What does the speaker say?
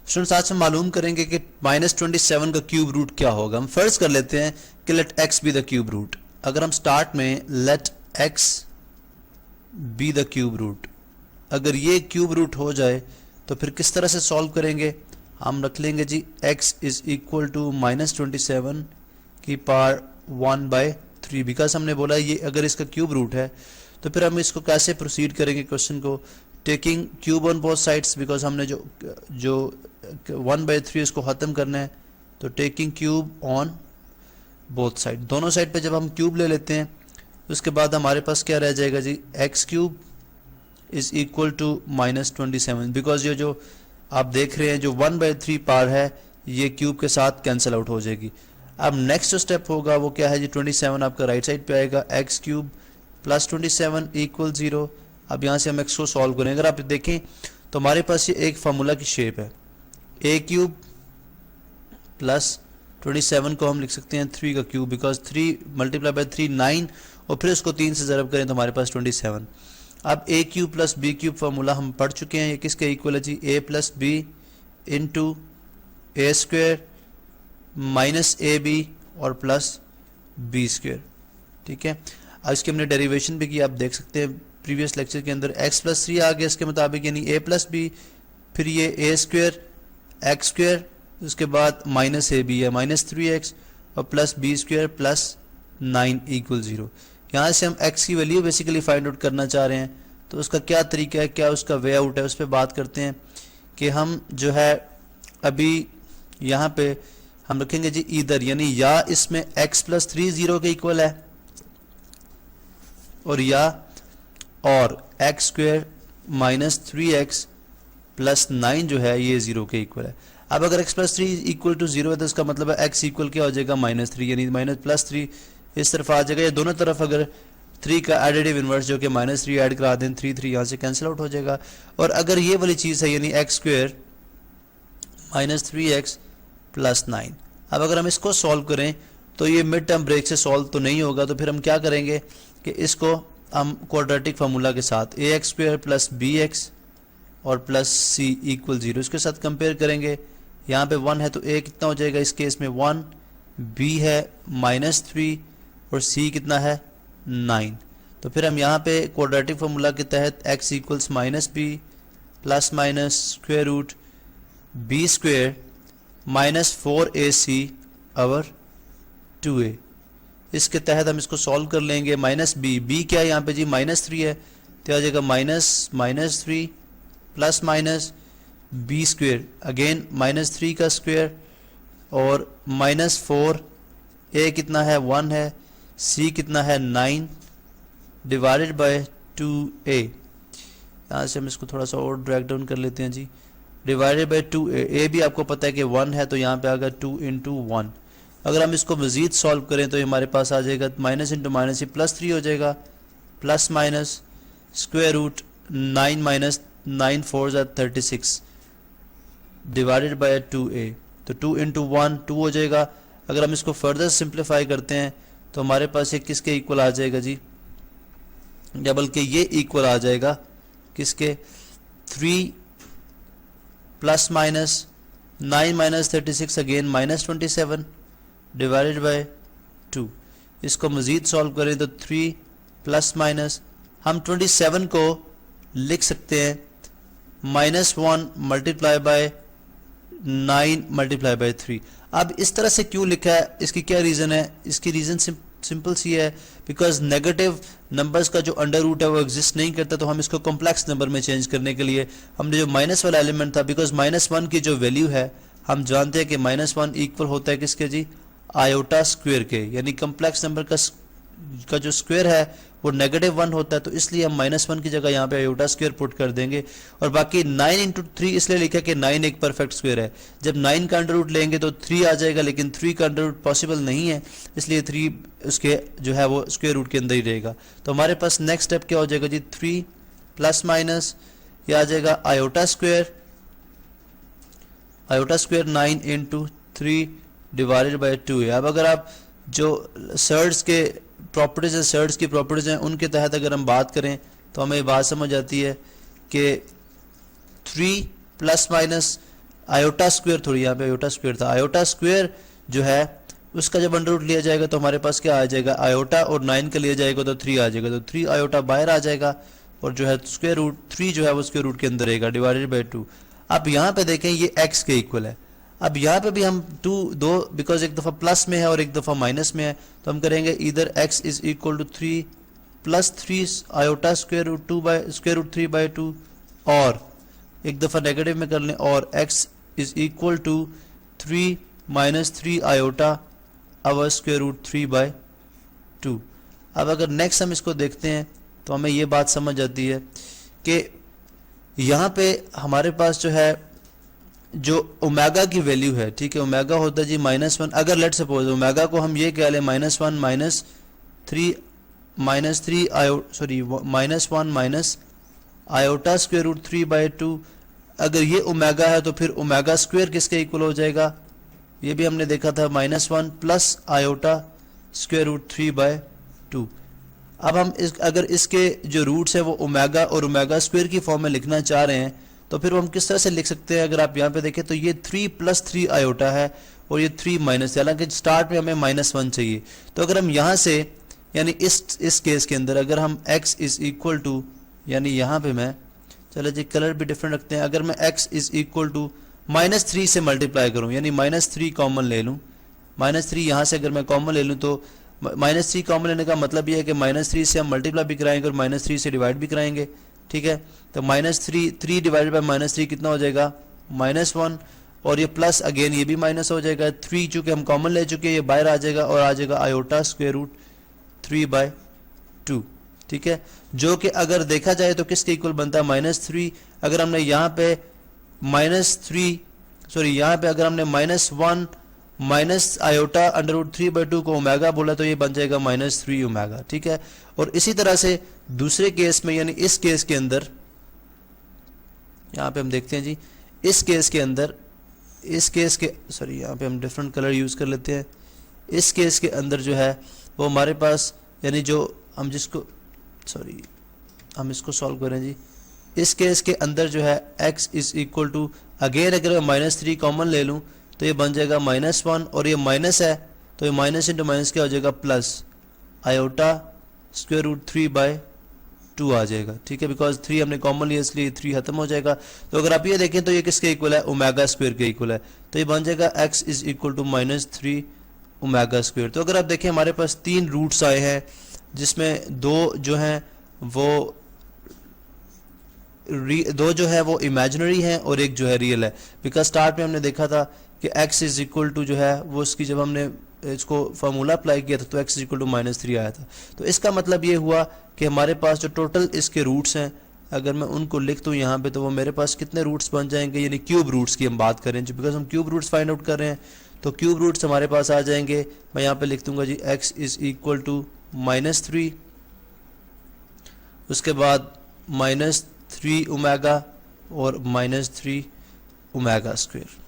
Students आज हम मालूम करेंगे कि -27 का क्यूब रूट क्या होगा। हम फर्ज कर लेते हैं कि let x be the cube root. अगर हम स्टार्ट में let x be the cube root, अगर ये क्यूब रूट हो जाए तो फिर किस तरह से सॉल्व करेंगे। हम रख लेंगे जी x इज इक्वल टू -27 की पावर 1/3, बिकॉज हमने बोला ये अगर इसका क्यूब रूट है तो फिर हम इसको कैसे प्रोसीड करेंगे क्वेश्चन को, taking cube on both sides, because हमने जो 1/3 इसको ख़त्म करना है, तो taking cube on both side, दोनों साइड पे जब हम क्यूब ले लेते हैं उसके बाद हमारे पास क्या रह जाएगा जी, X cube is equal to -27, because ये जो आप देख रहे हैं जो 1/3 पावर है ये क्यूब के साथ कैंसिल आउट हो जाएगी। अब नेक्स्ट स्टेप होगा वो क्या है जी, 27 आपका राइट साइड पे आएगा, एक्स क्यूब प्लस 27 इक्वल 0। अब यहाँ से हम एक्स को सॉल्व करें, अगर आप देखें तो हमारे पास ये एक फार्मूला की शेप है, ए क्यूब प्लस 27 को हम लिख सकते हैं 3 का क्यूब, बिकॉज 3 मल्टीप्लाई बाय 3 9 और फिर उसको 3 से ज़रब करें तो हमारे पास 27। अब A cube plus B cube formula हम पढ़ चुके हैं, ये किसके इक्वल है जी, A plus B into A square minus A B और प्लस बी स्क्वेयर। ठीक है, अब इसकी हमने डेरिवेशन भी की, आप देख सकते हैं प्रीवियस लेक्चर के अंदर x+3 आ गया इसके मुताबिक, यानी a प्लस बी, फिर ये a स्क्वेयर एक्स स्क्वेयर, उसके बाद माइनस ए बी है -3x और plus B square plus 9 equal 0। यहाँ से हम x की वैल्यू बेसिकली फाइंड आउट करना चाह रहे हैं, तो उसका क्या तरीका है, क्या उसका वे आउट है, उस पर बात करते हैं कि हम जो है अभी यहाँ पे हम रखेंगे जी इधर, यानी या इसमें x+3 0 के इक्वल है और एक्स स्क्वेयर -3x प्लस 9 जो है ये 0 के इक्वल है। अब अगर x+3 इक्वल टू 0 है तो इसका मतलब है x इक्वल क्या हो जाएगा, -3, यानी -+3 इस तरफ आ जाएगा, या दोनों तरफ अगर 3 का एडिटिव इनवर्स जो कि -3 ऐड करा दें, 3 यहाँ से कैंसिल आउट हो जाएगा। और अगर ये वाली चीज़ है यानी एक्स स्क्वेयर -3x प्लस 9, अब अगर हम इसको सॉल्व करें तो ये मिड टर्म ब्रेक से सॉल्व तो नहीं होगा, तो फिर हम क्या करेंगे कि इसको हम क्वाड्रेटिक फार्मूला के साथ ax स्क्वेयर प्लस bx और प्लस c इक्वल 0 इसके साथ कंपेयर करेंगे। यहाँ पे 1 है तो a कितना हो जाएगा इस केस में 1, b है -3 और c कितना है 9। तो फिर हम यहाँ पे क्वाड्रेटिक फार्मूला के तहत x equals -b plus minus square root b square -4ac over 2a, इसके तहत हम इसको सॉल्व कर लेंगे। -b क्या है यहाँ पे जी, -3 है तो आ जाएगा -3 plus minus b square, again -3 का स्क्वेयर और -4, a कितना है 1 है, c कितना है 9 डिवाइडेड बाय 2a। यहाँ से हम इसको थोड़ा सा और ड्रैग डाउन कर लेते हैं जी, डिवाइडेड बाय 2a, a भी आपको पता है कि 1 है तो यहाँ पे आ गया 2 इंटू 1। अगर हम इसको मज़ीद सॉल्व करें तो हमारे पास आ जाएगा माइनस इंटू माइनस ये +3 हो जाएगा, plus minus square root 9 minus 9 4 36 divided by 2a, तो 2 इंटू 1 2 हो जाएगा। अगर हम इसको फर्दर सिंप्लीफाई करते हैं तो हमारे पास ये किसके इक्वल आ जाएगा जी, या बल्कि ये इक्वल आ जाएगा किसके, 3 plus minus 9 minus 36 again -27 divided by 2। इसको मज़ीद सॉल्व करें तो 3 प्लस माइनस हम 27 को लिख सकते हैं -1 मल्टीप्लाई बाय 9 मल्टीप्लाई बाय 3। अब इस तरह से क्यों लिखा है, इसकी क्या रीज़न है, इसकी रीज़न सिंपल सी है, बिकॉज नेगेटिव नंबर्स का जो अंडर रूट है वो एग्जिस्ट नहीं करता, तो हम इसको कॉम्प्लेक्स नंबर में चेंज करने के लिए हमने जो माइनस वाला एलिमेंट था, बिकॉज -1 की जो वैल्यू है हम जानते हैं कि -1 इक्वल होता है किसके जी, आयोटा स्क्वेयर के, यानी कॉम्प्लेक्स नंबर का जो स्क्वेयर है वो -1 होता है, तो इसलिए हम -1 की जगह यहाँ पे आयोटा स्क्वेयर पुट कर देंगे। और बाकी 9 इंटू 3 इसलिए लिखा कि 9 एक परफेक्ट स्क्वेयर है, जब 9 का अंडर रूट लेंगे तो 3 आ जाएगा, लेकिन 3 का अंडर रूट पॉसिबल नहीं है, इसलिए 3 उसके जो है वो स्क्वेयर रूट के अंदर ही रहेगा। तो हमारे पास नेक्स्ट स्टेप क्या हो जाएगा जी, 3 प्लस माइनस ये आ जाएगा iota square 9 into 3 divided by 2 है। अब अगर आप जो सर्ड्स के प्रॉपर्टीज है, सर्ड्स की प्रॉपर्टीज हैं, उनके तहत अगर हम बात करें तो हमें बात समझ आती है कि 3 प्लस माइनस आयोटा स्क्वायर, थोड़ी यहाँ पे आयोटा स्क्वायर था, आयोटा स्क्वायर जो है उसका जब अंडर रूट लिया जाएगा तो हमारे पास क्या आ जाएगा, आयोटा और 9 का लिया जाएगा तो 3 आ जाएगा, तो 3 आयोटा बाहर आ जाएगा और जो है स्क्वायर रूट 3 जो है वो स्क्वायर रूट के अंदर रहेगा डिवाइडेड बाई 2। अब यहाँ पे देखें ये x के इक्वल है। अब यहाँ पे भी हम दो बिकॉज एक दफ़ा प्लस में है और एक दफ़ा माइनस में है, तो हम करेंगे इधर x is equal to 3 plus 3 iota square root 2 by square root 3 by 2, और एक दफ़ा नेगेटिव में कर लें और x is equal to 3 minus 3 iota our square root 3 by 2। अब अगर नेक्स्ट हम इसको देखते हैं तो हमें ये बात समझ आती है कि यहाँ पे हमारे पास जो है जो ओमेगा की वैल्यू है, ठीक है, ओमेगा होता है जी -1। अगर लेट सपोज ओमेगा को हम ये कह लें -1 minus iota square root 3 by 2, अगर ये ओमेगा है तो फिर ओमेगा स्क्वायर किसके इक्वल हो जाएगा, ये भी हमने देखा था -1 plus iota square root 3 by 2। अब हम अगर इसके जो रूट्स हैं वो ओमेगा और ओमेगा स्क्वायर की फॉर्म में लिखना चाह रहे हैं तो फिर हम किस तरह से लिख सकते हैं। अगर आप यहाँ पे देखें तो ये 3 + 3 आयोटा है और ये 3 माइनस, हालांकि स्टार्ट में हमें -1 चाहिए, तो अगर हम यहाँ से यानी इस केस के अंदर अगर हम x इज इक्वल टू, यानी यहाँ पे मैं चलो जी कलर भी डिफरेंट रखते हैं, अगर मैं x इज इक्वल टू -3 से मल्टीप्लाई करूँ यानी -3 कॉमन ले लूँ, -3 यहाँ से अगर मैं कॉमन ले लूँ तो -3 कॉमन लेने का मतलब ये है कि -3 से हम मल्टीप्लाई भी कराएंगे और -3 से डिवाइड भी कराएंगे, ठीक है। तो -3 डिवाइडेड बाय -3 कितना हो जाएगा, -1, और ये प्लस अगेन ये भी माइनस हो जाएगा, 3 चूंकि हम कॉमन ले चुके हैं ये बाहर आ जाएगा और आ जाएगा आयोटा स्क्वायर रूट 3 बाई 2, ठीक है, जो कि अगर देखा जाए तो किसके इक्वल बनता है -3। अगर हमने यहाँ पे यहाँ पे अगर हमने -1 minus iota under root 3 by 2 को ओमेगा बोला तो ये बन जाएगा -3 ओमेगा, ठीक है। और इसी तरह से दूसरे केस में यानी इस केस के अंदर यहाँ पे हम देखते हैं जी, इस केस के अंदर यहाँ पे हम डिफरेंट कलर यूज कर लेते हैं। इस केस के अंदर जो है वो हमारे पास यानी जो हम हम इसको सॉल्व करें जी, इस केस के अंदर जो है x is equal to again अगर मैं -3 कॉमन ले लूँ तो ये बन जाएगा -1 और ये माइनस है तो ये माइनस इंटू माइनस क्या हो जाएगा plus iota square root 3 by 2 आ जाएगा, ठीक है, बिकॉज 3 हमने कॉमन लिया इसलिए 3 खत्म हो जाएगा। तो अगर आप ये देखें तो ये किसके इक्वल है, ओमेगा स्क्वायर के इक्वल है, तो ये बन जाएगा x is equal to -3 omega square. तो अगर आप देखें हमारे पास 3 रूट्स आए हैं जिसमें दो जो है वो इमेजिनरी हैं और एक जो है रियल है, बिकॉज स्टार्ट में हमने देखा था कि x इज इक्वल टू जो है वो उसकी जब हमने इसको फार्मूला अप्लाई किया था तो x इज इक्वल टू -3 आया था। तो इसका मतलब ये हुआ कि हमारे पास जो टोटल इसके रूट्स हैं अगर मैं उनको लिख दूँ यहाँ पे तो वो मेरे पास कितने रूट्स बन जाएंगे, यानी क्यूब रूट्स की हम बात करें जी, बिकॉज हम क्यूब रूट्स फाइंड आउट कर रहे हैं तो क्यूब रूट्स हमारे पास आ जाएंगे। मैं यहाँ पे लिख दूंगा जी x इज इक्वल टू -3, उसके बाद -3 ओमेगा और -3 ओमेगा स्क्वायर।